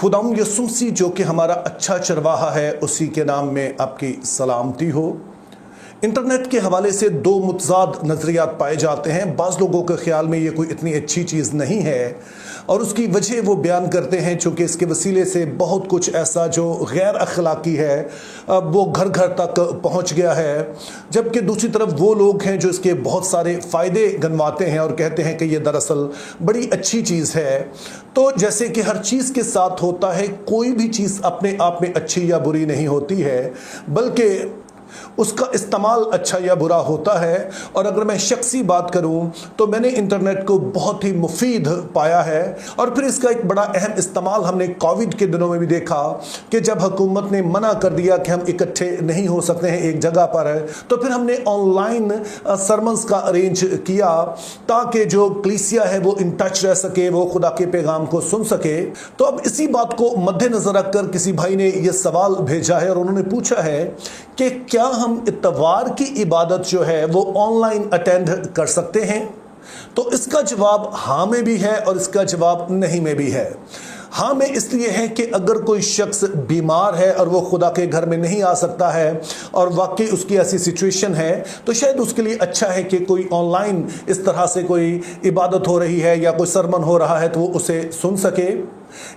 खुदाम यसु मसीह जो कि हमारा अच्छा चरवाहा है, उसी के नाम में आपकी सलामती हो। इंटरनेट के हवाले से दो मुतजाद नज़रियात पाए जाते हैं। बाज़ लोगों के ख्याल में ये कोई इतनी अच्छी चीज़ नहीं है और उसकी वजह वो बयान करते हैं चूँकि इसके वसीले से बहुत कुछ ऐसा जो गैर अखलाकी है वो घर घर तक पहुँच गया है, जबकि दूसरी तरफ वो लोग हैं जो इसके बहुत सारे फ़ायदे गिनवाते हैं और कहते हैं कि ये दरअसल बड़ी अच्छी चीज़ है। तो जैसे कि हर चीज़ के साथ होता है, कोई भी चीज़ अपने आप में अच्छी या बुरी नहीं होती है, बल्कि उसका इस्तेमाल अच्छा या बुरा होता है। और अगर मैं शख्सी बात करूं तो मैंने इंटरनेट को बहुत ही मुफीद पाया है और फिर इसका एक बड़ा अहम इस्तेमाल हमने कोविड के दिनों में भी देखा कि जब हुकूमत ने मना कर दिया कि हम इकट्ठे नहीं हो सकते हैं एक जगह पर, तो फिर हमने ऑनलाइन सरमन्स का अरेंज किया ताकि जो कलीसिया है वो इन टच रह सके, वो खुदा के पैगाम को सुन सके। तो अब इसी बात को मद्देनजर रखकर किसी भाई ने ये सवाल भेजा है और उन्होंने पूछा है कि क्या हम इतवार की इबादत जो है वो ऑनलाइन अटेंड कर सकते हैं? तो इसका जवाब हाँ में भी है और इसका जवाब नहीं में भी है। हाँ में इसलिए है कि अगर कोई शख्स बीमार है और वो खुदा के घर में नहीं आ सकता है और वाकई उसकी ऐसी सिचुएशन है, तो शायद उसके लिए अच्छा है कि कोई ऑनलाइन इस तरह से कोई इबादत हो रही है या कोई सरमन हो रहा है तो वो उसे सुन सके।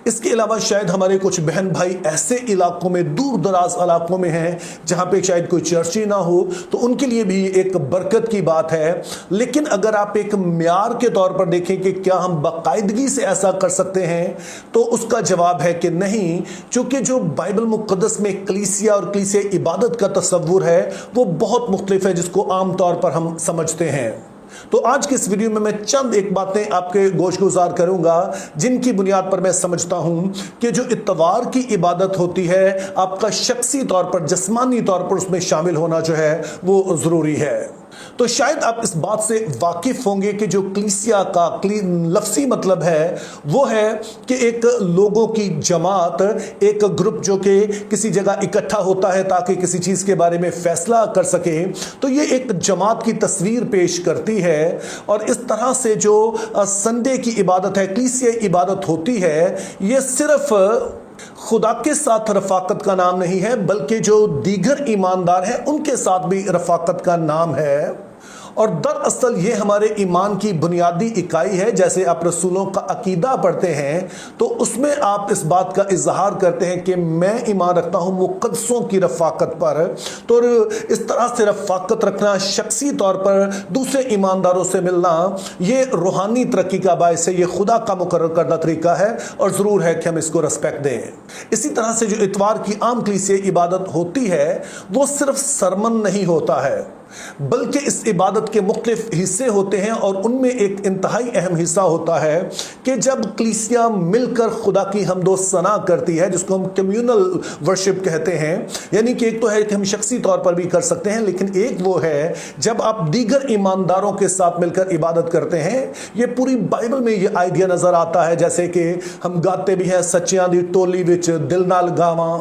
इसके अलावा शायद हमारे कुछ बहन भाई ऐसे इलाकों में, दूर दराज इलाकों में हैं जहाँ पे शायद कोई चर्च ही ना हो, तो उनके लिए भी एक बरकत की बात है। लेकिन अगर आप एक म्यार के तौर पर देखें कि क्या हम बाकायदगी से ऐसा कर सकते हैं, तो उसका जवाब है कि नहीं, क्योंकि जो बाइबल मुक़द्दस में कलीसिया और कलीसिया इबादत का तस्वुर है वो बहुत मुख्तलिफ है जिसको आम तौर पर हम समझते हैं। तो आज के इस वीडियो में मैं चंद एक बातें आपके गोशगुजार करूंगा जिनकी बुनियाद पर मैं समझता हूं कि जो इतवार की इबादत होती है, आपका शख्सी तौर पर, जिस्मानी तौर पर उसमें शामिल होना जो है वो ज़रूरी है। तो शायद आप इस बात से वाकिफ होंगे कि जो कलीसिया का लफ्ज़ी मतलब है वो है कि एक लोगों की जमात, एक ग्रुप जो कि किसी जगह इकट्ठा होता है ताकि किसी चीज़ के बारे में फ़ैसला कर सके। तो ये एक जमात की तस्वीर पेश करती है और इस तरह से जो संडे की इबादत है, कलीसिया इबादत होती है, ये सिर्फ खुदा के साथ रफाकत का नाम नहीं है बल्कि जो दीगर ईमानदार हैं उनके साथ भी रफाकत का नाम है। और दरअसल ये हमारे ईमान की बुनियादी इकाई है। जैसे आप रसूलों का अकीदा पढ़ते हैं तो उसमें आप इस बात का इजहार करते हैं कि मैं ईमान रखता हूँ मुक़द्दसों की रफ़ाकत पर। तो इस तरह से रफ़ाकत रखना, शख्सी तौर पर दूसरे ईमानदारों से मिलना, ये रूहानी तरक्की का बायस है, ये खुदा का मुकर्रर करदा तरीका है और ज़रूर है कि हम इसको रिस्पेक्ट दें। इसी तरह से जो इतवार की आम कलीसिया इबादत होती है वो सिर्फ सरमन नहीं होता है बल्कि इस इबादत के मुख्तलिफ हिस्से होते हैं और उनमें एक इंतहाई अहम हिस्सा होता है कि जब कलीसिया मिलकर खुदा की हमदो सना करती है, जिसको हम कम्यूनल वर्शिप कहते हैं। यानी कि एक तो है कि हम शख्सी तौर पर भी कर सकते हैं, लेकिन एक वो है जब आप दीगर ईमानदारों के साथ मिलकर इबादत करते हैं। ये पूरी बाइबल में ये आइडिया नज़र आता है, जैसे कि हम गाते भी हैं, सच्चियां दी टोली विच दिल नाल गावां।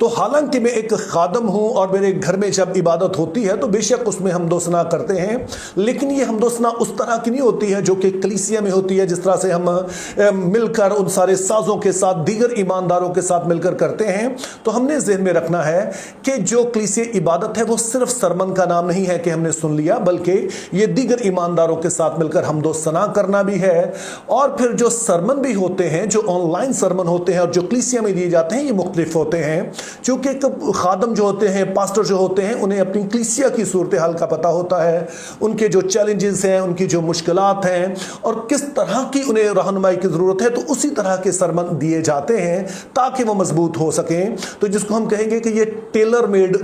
तो हालांकि मैं एक खादम हूँ और मेरे घर में जब इबादत होती है तो बेशक उसमें हमदोसना करते हैं, लेकिन ये हमदोसना उस तरह की नहीं होती है जो कि कलीसिया में होती है, जिस तरह से हम मिलकर उन सारे साजों के साथ, दीगर ईमानदारों के साथ मिलकर करते हैं। तो हमने ज़हन में रखना है कि जो कलीसिया इबादत है वो सिर्फ सरमन का नाम नहीं है कि हमने सुन लिया, बल्कि ये दीगर ईमानदारों के साथ मिलकर हमदोसना करना भी है। और फिर जो सरमन भी होते हैं, जो ऑनलाइन सरमन होते हैं और जो कलीसिया में दिए जाते हैं, ये मुख्तलिफ होते हैं। क्योंकि खादम जो होते हैं, पास्टर जो होते हैं, उन्हें अपनी कलीसिया की सूरत हाल का पता होता है, उनके जो चैलेंजेस हैं, उनकी जो मुश्किलात हैं और किस तरह की उन्हें रहनुमाई की ज़रूरत है। तो उसी तरह के सरमन दिए जाते हैं ताकि वो मजबूत हो सकें। तो जिसको हम कहेंगे कि ये टेलर मेड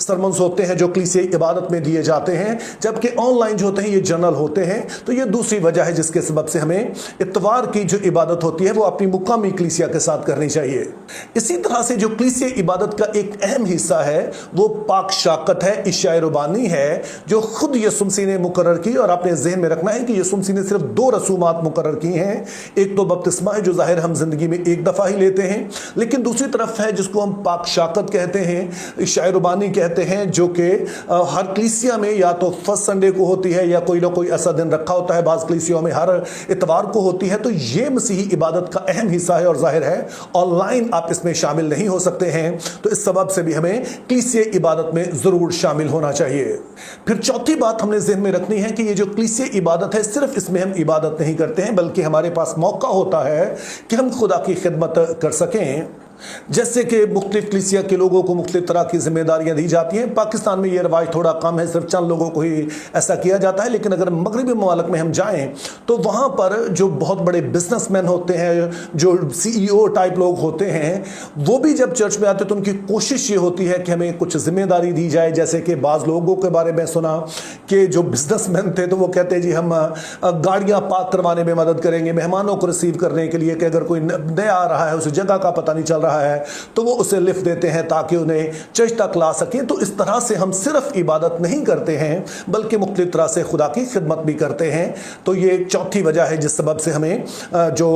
सरमन्स होते हैं जो कलीसिया इबादत में दिए जाते हैं, जबकि ऑनलाइन जो होते हैं ये जनरल होते हैं। तो ये दूसरी वजह है जिसके सबब से हमें इतवार की जो इबादत होती है वो अपनी मुकामी कलीसिया के साथ करनी चाहिए। इसी तरह से जो कलीसिया कलीसिया इबादत का एक अहम हिस्सा है वो पाक शाकत है, इशाए रुबानी है, जो खुद यसुम मसीह ने मुकर्रर की। और आपने ज़हन में रखना है कि यसुम मसीह ने सिर्फ 2 रसूमात मुकर्रर की हैं। एक तो बपतिस्मा है जो ज़ाहिर हम ज़िंदगी में एक दफ़ा ही लेते हैं, लेकिन दूसरी तरफ है जिसको हम पाक शाकत कहते हैं, इशाए रुबानी कहते हैं, जो कि हर कलीसिया में या तो फर्स्ट संडे को होती है या कोई ना कोई ऐसा दिन रखा होता है, बाज़ कलीसियों में हर इतवार को होती है। तो ये मसीही इबादत का अहम हिस्सा है और ज़ाहिर है ऑनलाइन आप इसमें शामिल नहीं हो सकते हैं, तो इस सबब से भी हमें कलीसिया इबादत में ज़रूर शामिल होना चाहिए। फिर चौथी बात हमने ज़हन में रखनी है कि ये जो कलीसिया इबादत है, सिर्फ इसमें हम इबादत नहीं करते हैं, बल्कि हमारे पास मौका होता है कि हम खुदा की खिदमत कर सकें। जैसे कि मुख्तलिफ कलीसिया के लोगों को मुख्तलिफ तरह की जिम्मेदारियां दी जाती हैं। पाकिस्तान में ये रवाज थोड़ा कम है, सिर्फ चंद लोगों को ही ऐसा किया जाता है, लेकिन अगर मगरबी ममालिक में हम जाएं तो वहाँ पर जो बहुत बड़े बिजनेसमैन होते हैं, जो CEO टाइप लोग होते हैं, वो भी जब चर्च में आते हैं तो उनकी कोशिश ये होती है कि हमें कुछ जिम्मेदारी दी जाए। जैसे कि बाज़ लोगों के बारे में सुना कि जो बिजनेसमैन थे तो वो कहते हैं जी हम गाड़ियाँ पार्क करवाने में मदद करेंगे, मेहमानों को रिसीव करने के लिए, कि अगर कोई नया आ रहा है उस जगह का पता नहीं चल रहा है तो वो उसे लिफ्ट देते हैं ताकि उन्हें चर्च तक ला सकें। तो इस तरह से हम सिर्फ इबादत नहीं करते हैं बल्कि मुख्तलिफ तरह से खुदा की खिदमत भी करते हैं। तो ये एक चौथी वजह है जिस सबब से हमें जो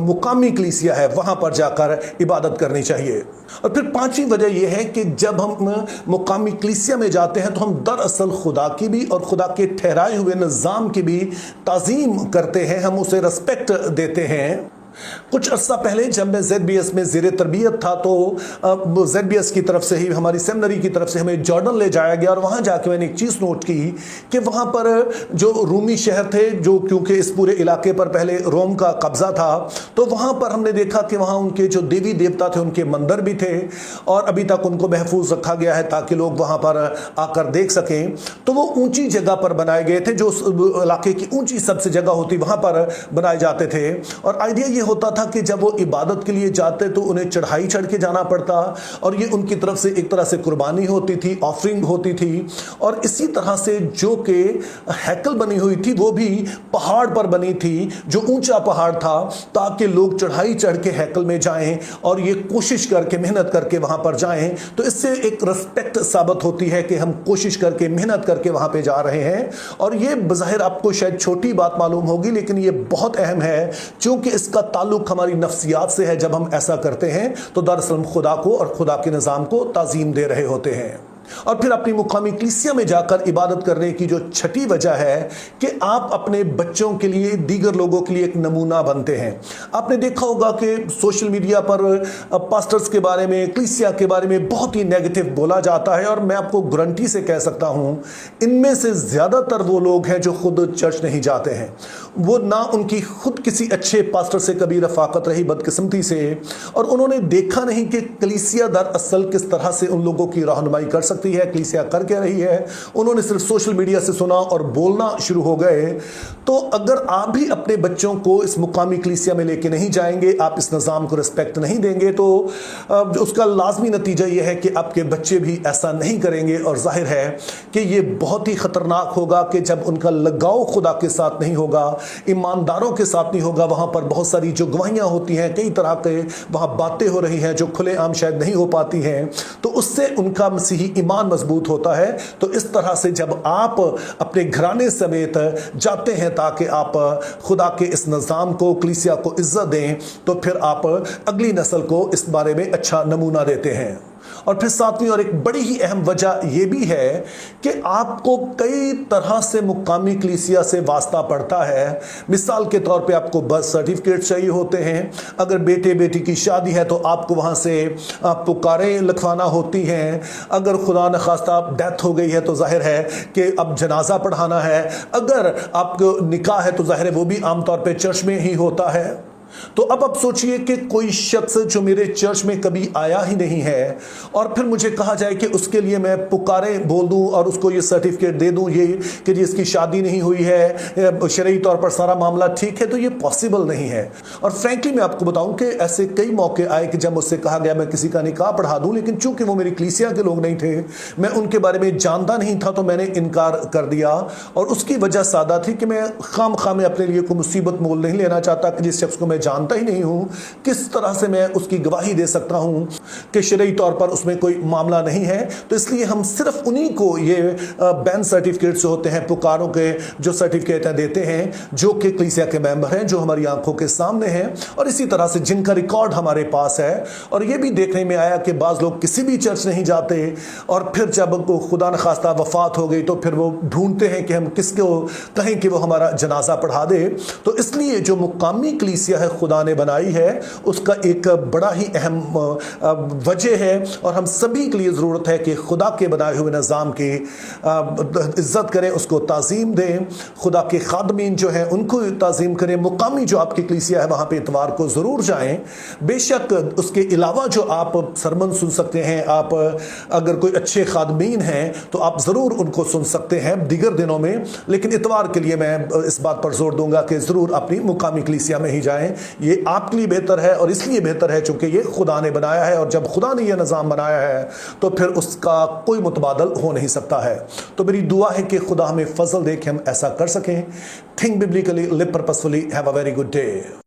मुकामी कलीसिया है वहां पर जाकर इबादत करनी चाहिए। और फिर पांचवी वजह यह है कि जब हम मुकामी कलीसिया में जाते हैं तो हम दरअसल खुदा की भी और खुदा के ठहराए हुए निज़ाम की भी ताज़ीम करते हैं, हम उसे रिस्पेक्ट देते हैं। कुछ अर्सा पहले जब मैं ZBS में ज़ेरे तरबियत था तो ZBS की तरफ से ही, हमारी सेमिनरी की तरफ से हमें जॉर्डन ले जाया गया और वहाँ जाके मैंने एक चीज़ नोट की कि वहाँ पर जो रूमी शहर थे, जो क्योंकि इस पूरे इलाके पर पहले रोम का कब्ज़ा था, तो वहाँ पर हमने देखा कि वहाँ उनके जो देवी देवता थे उनके मंदिर भी थे और अभी तक उनको महफूज रखा गया है ताकि लोग वहाँ पर आकर देख सकें। तो वो ऊँची जगह पर बनाए गए थे, जो इलाके की ऊँची सबसे जगह होती वहाँ पर बनाए जाते थे। और आइडिया ये होता था कि जब वो इबादत के लिए जाते तो उन्हें चढ़ाई चढ़ के जाना पड़ता और ये उनकी तरफ से एक तरह से कुर्बानी होती थी, ऑफरिंग होती थी। और इसी तरह से जो कि हैकल बनी हुई थी वो भी पहाड़ पर बनी थी, जो ऊंचा पहाड़ था, ताकि लोग चढ़ाई चढ़ के हैकल में जाएं और ये कोशिश करके, मेहनत करके वहां पर जाएं। तो इससे एक रिस्पेक्ट साबित होती है कि हम कोशिश करके, मेहनत करके वहां पे जा रहे हैं। और ये बज़ाहिर आपको शायद छोटी बात मालूम होगी, लेकिन ये बहुत अहम है क्योंकि इसका ताल्लुक हमारी नफ्सियात से है। जब हम ऐसा करते हैं तो दरअसल हम खुदा को और खुदा के निज़ाम को ताज़ीम दे रहे होते हैं। और फिर अपनी मुकामी कलीसिया में जाकर इबादत करने की जो छठी वजह है कि आप अपने बच्चों के लिए, दीगर लोगों के लिए एक नमूना बनते हैं। आपने देखा होगा कि सोशल मीडिया पर पास्टर्स के बारे में, कलीसिया के बारे में बहुत ही नेगेटिव बोला जाता है और मैं आपको गारंटी से कह सकता हूं इनमें से ज़्यादातर वो लोग हैं जो खुद चर्च नहीं जाते हैं। वो ना उनकी खुद किसी अच्छे पास्टर से कभी रफाकत रही, बदकिस्मती से, और उन्होंने देखा नहीं कि कलीसिया दरअसल किस तरह से उन लोगों की रहनुमाई कर सकती है, कलीसिया कर क्या रही है। उन्होंने सिर्फ सोशल मीडिया से सुना और बोलना शुरू हो गए। तो अगर आप भी अपने बच्चों को इस मुकामी कलीसिया में लेके नहीं जाएंगे, आप इस निज़ाम को रिस्पेक्ट नहीं देंगे, तो उसका लाजमी नतीजा यह है कि आपके बच्चे भी ऐसा नहीं करेंगे। और जाहिर है कि ये बहुत ही ख़तरनाक होगा कि जब उनका लगाव खुदा के साथ नहीं होगा, ईमानदारों के साथ नहीं होगा, वहाँ पर बहुत सारी जो गवाहियाँ होती हैं, कई तरह के वहाँ बातें हो रही हैं जो खुलेआम शायद नहीं हो पाती हैं, तो उससे उनका मसीही ईमान मजबूत होता है। तो इस तरह से जब आप अपने घराने समेत जाते हैं ताकि आप खुदा के इस निज़ाम को, कलीसिया को इज्जत दें, तो फिर आप अगली नस्ल को इस बारे में अच्छा नमूना देते हैं। और फिर सातवीं और एक बड़ी ही अहम वजह यह भी है कि आपको कई तरह से मुकामी कलीसिया से वास्ता पड़ता है। मिसाल के तौर पे आपको बर्थ सर्टिफिकेट चाहिए होते हैं, अगर बेटे बेटी की शादी है तो आपको वहाँ से पुकारें लिखवाना होती हैं, अगर खुदा न खास्ता डेथ हो गई है तो जाहिर है कि अब जनाजा पढ़ाना है, अगर आपको निकाह है तो जाहिर है वो भी आमतौर पर चर्च में ही होता है। तो अब आप सोचिए कि कोई शख्स जो मेरे चर्च में कभी आया ही नहीं है और फिर मुझे कहा जाए कि उसके लिए मैं पुकारें बोल दूं और उसको ये सर्टिफिकेट दे दूं ये कि जी इसकी शादी नहीं हुई है, शरई तौर पर सारा मामला ठीक है, तो ये पॉसिबल नहीं है। और फ्रैंकली मैं आपको बताऊं कि ऐसे कई मौके आए कि जब मुझसे कहा गया मैं किसी का निकाह पढ़ा दूं, लेकिन चूंकि वो मेरी कलीसिया के लोग नहीं थे, मैं उनके बारे में जानता नहीं था, तो मैंने इनकार कर दिया। और उसकी वजह सादा थी कि मैं खाम में अपने लिए कोई मुसीबत मोल नहीं लेना चाहता कि जिस शख्स को मैं जानता ही नहीं हूँ, किस तरह से मैं उसकी गवाही दे सकता हूँ कि शरई तौर पर उसमें कोई मामला नहीं है। तो इसलिए हम सिर्फ उन्हीं को ये बैन सर्टिफिकेट से होते हैं, पुकारों के जो सर्टिफिकेट देते हैं, जो कि कलीसिया के मेंबर हैं, जो हमारी आंखों के सामने हैं, और इसी तरह से जिनका रिकॉर्ड हमारे पास है। और ये भी देखने में आया कि बाज़ लोग किसी भी चर्च नहीं जाते, और फिर जब उनको खुदा न खास्ता वफात हो गई तो फिर वो ढूंढते हैं कि हम किसको कहें कि वो हमारा जनाजा पढ़ा दे। तो इसलिए जो मुकामी कलीसिया है खुदा ने बनाई है, उसका एक बड़ा ही अहम वजह है, और हम सभी के लिए ज़रूरत है कि खुदा के बनाए हुए निज़ाम की इज़्ज़त करें, उसको ताज़ीम दें, खुदा के खादमीन जो हैं उनको ताज़ीम करें। मुकामी जो आपकी कलीसिया है वहाँ पे इतवार को ज़रूर जाएं। बेशक उसके अलावा जो आप सरमन सुन सकते हैं, आप अगर कोई अच्छे खादमीन हैं तो आप ज़रूर उनको सुन सकते हैं दीगर दिनों में, लेकिन इतवार के लिए मैं इस बात पर जोर दूंगा कि ज़रूर अपनी मुकामी कलीसिया में ही जाएं। ये आपके लिए बेहतर है, और इसलिए बेहतर है चूँकि ये खुदा ने बनाया है, और जब खुदा ने यह निज़ाम बनाया है तो फिर उसका कोई मुतबादल हो नहीं सकता है। तो मेरी दुआ है कि खुदा हमें फजल दे कि हम ऐसा कर सकें। Think biblically, live purposefully, have a very good day.